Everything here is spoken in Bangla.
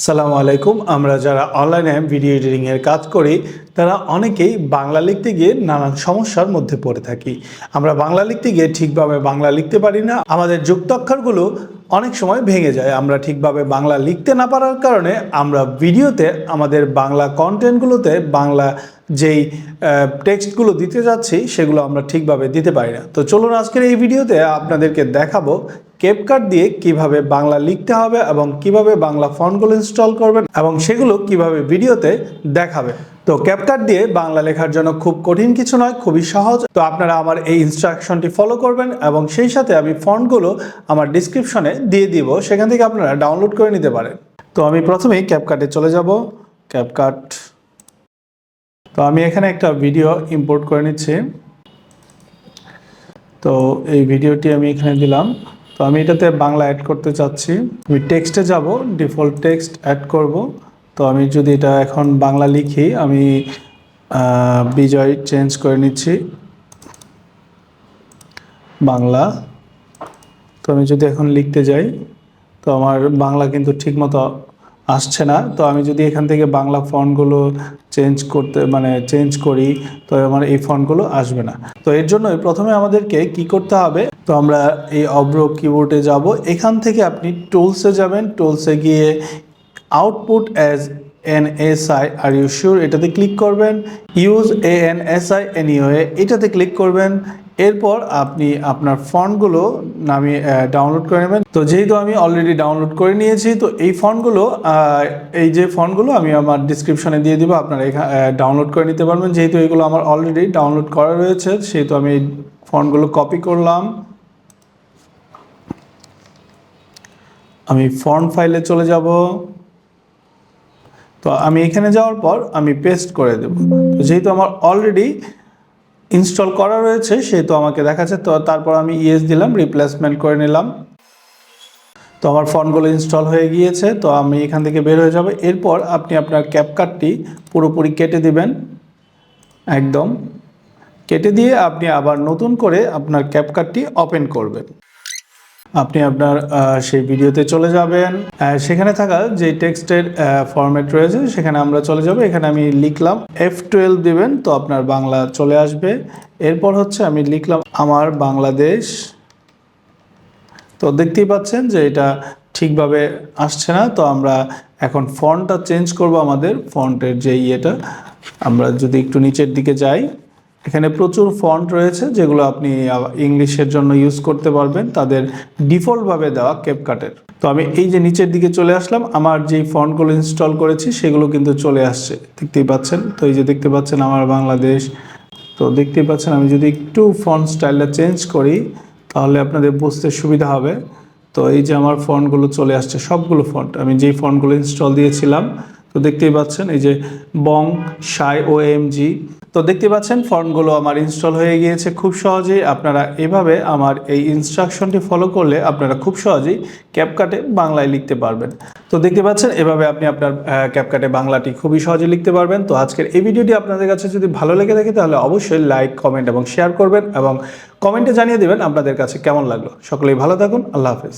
আসসালামু আলাইকুম। আমরা যারা অনলাইনে ভিডিও এডিটিং এর কাজ করি তারা অনেকেই বাংলা লিখতে গিয়ে নানান সমস্যার মধ্যে পড়ে থাকি। আমরা বাংলা লিখতে গিয়ে ঠিকভাবে বাংলা লিখতে পারি না, আমাদের যুক্তাক্ষরগুলো অনেক সময় ভেঙে যায়। আমরা ঠিকভাবে বাংলা লিখতে না পারার কারণে আমরা ভিডিওতে আমাদের বাংলা কন্টেন্টগুলোতে বাংলা যেই টেক্সটগুলো দিতে যাচ্ছি সেগুলো আমরা ঠিকভাবে দিতে পারি না। তো চলুন আজকের এই ভিডিওতে আপনাদেরকে দেখাবো ক্যাপকাট দিয়ে কিভাবে বাংলা লিখতে হবে এবং কিভাবে বাংলা ফন্টগুলো ইনস্টল করবেন এবং সেগুলো কিভাবে ভিডিওতে দেখাবে। তো ক্যাপকাট দিয়ে বাংলা লেখার জন্য খুব কঠিন কিছু নয়, খুবই সহজ। তো আপনারা আমার এই ইনস্ট্রাকশনটি ফলো করবেন এবং সেই সাথে আমি ফন্টগুলো আমার ডিসক্রিপশনে দিয়ে দিব, সেখান থেকে আপনারা ডাউনলোড করে নিতে পারেন। তো আমি প্রথমেই ক্যাপকাটে চলে যাব। ক্যাপকাট, তো আমি এখানে একটা ভিডিও ইম্পোর্ট করে নিচ্ছি। তো এই ভিডিওটি আমি এখানে দিলাম। তো আমি এটাতে বাংলা অ্যাড করতে চাচ্ছি। আমি টেক্সটে যাব, ডিফল্ট টেক্সট অ্যাড করব। তো আমি যদি এটা এখন বাংলা লিখি, আমি বিজয় চেঞ্জ করে নিচ্ছি বাংলা। তো আমি যদি এখন লিখতে যাই তো আমার বাংলা কিন্তু ঠিকমতো আসছে না। তো আমি যদি এখান থেকে বাংলা ফন্টগুলো চেঞ্জ করি তো আমার এই ফন্টগুলো আসবে না। তো এর জন্য প্রথমে আমাদেরকে কি করতে হবে, তো আমরা এই অব্র কিবোর্ডে যাব। এখান থেকে আপনি টুলসে যাবেন, টুলসে গিয়ে output as NSI are you sure এটাতে ক্লিক করবেন। ইউজ ANSI anyway এটাতে ক্লিক করবেন। এরপর আপনি আপনার ফন্টগুলো নামিয়ে ডাউনলোড করে নেবেন। তো যেহেতু আমি অলরেডি ডাউনলোড করে নিয়েছি, তো এই ফন্টগুলো আমি আমার ডিসক্রিপশনে দিয়ে দিব, আপনারা এখানে ডাউনলোড করে নিতে পারবেন। যেহেতু এগুলো আমার অলরেডি ডাউনলোড করা রয়েছে সেহেতু আমি এই ফন্টগুলো কপি করলাম। আমি ফন্ট ফাইলে চলে যাব। তো আমি এখানে যাওয়ার পর আমি পেস্ট করে দেব। তো যেহেতু আমার অলরেডি ইনস্টল করা রয়েছে সেহেতু আমাকে দেখাচ্ছে। তো তারপর আমি ইয়েস দিলাম, রিপ্লেসমেন্ট করে নিলাম। তো আমার ফন্টগুলো ইনস্টল হয়ে গিয়েছে। তো আমি এখান থেকে বের হয়ে যাব। এরপর আপনি আপনার ক্যাপকাটটি পুরোপুরি কেটে দিবেন, একদম কেটে দিয়ে আপনি আবার নতুন করে আপনার ক্যাপকাটটি ওপেন করবেন। আপনি আপনার সেই ভিডিওতে চলে যাবেন, সেখানে থাকা যে টেক্সটের ফরম্যাট রয়েছে সেখানে আমরা চলে যাব। এখানে আমি লিখলাম F12 দিবেন, তো আপনার বাংলা চলে আসবে। এরপর হচ্ছে আমি লিখলাম আমার বাংলাদেশ। তো দেখতেই পাচ্ছেন যে এটা ঠিকভাবে আসছে না। তো আমরা এখন ফন্টটা চেঞ্জ করব। আমাদের ফন্টের যে ইয়েটা, আমরা যদি একটু নিচের দিকে যাই, এখানে প্রচুর ফন্ট রয়েছে যেগুলো আপনি ইংলিশের জন্য ইউজ করতে পারবেন, তাদের ডিফল্টভাবে দেওয়া ক্যাপকাটের। তো আমি এই যে নিচের দিকে চলে আসলাম, আমার যেই ফন্টগুলো ইনস্টল করেছি সেগুলো কিন্তু চলে আসছে, দেখতেই পাচ্ছেন। তো এই যে দেখতে পাচ্ছেন আমার বাংলাদেশ। তো দেখতেই পাচ্ছেন আমি যদি একটু ফন্ট স্টাইলটা চেঞ্জ করি তাহলে আপনাদের বুঝতে সুবিধা হবে। তো এই যে আমার ফন্টগুলো চলে আসছে, সবগুলো ফন্ট আমি যেই ফন্টগুলো ইনস্টল দিয়েছিলাম। তো দেখতেই পাচ্ছেন এই যে বং শাই OMG। তো দেখতে পাচ্ছেন ফন্টগুলো আমার ইনস্টল হয়ে গিয়েছে খুব সহজেই। আপনারা এভাবে আমার এই ইনস্ট্রাকশনটি ফলো করলে আপনারা খুব সহজেই ক্যাপকাটে বাংলায় লিখতে পারবেন। তো দেখতে পাচ্ছেন এভাবে আপনি আপনার ক্যাপকাটে বাংলাটি খুবই সহজে লিখতে পারবেন। তো আজকের এই ভিডিওটি আপনাদের কাছে যদি ভালো লেগে থাকে তাহলে অবশ্যই লাইক, কমেন্ট এবং শেয়ার করবেন এবং কমেন্টে জানিয়ে দেবেন আপনাদের কাছে কেমন লাগলো। সকলেই ভালো থাকুন। আল্লাহ হাফেজ।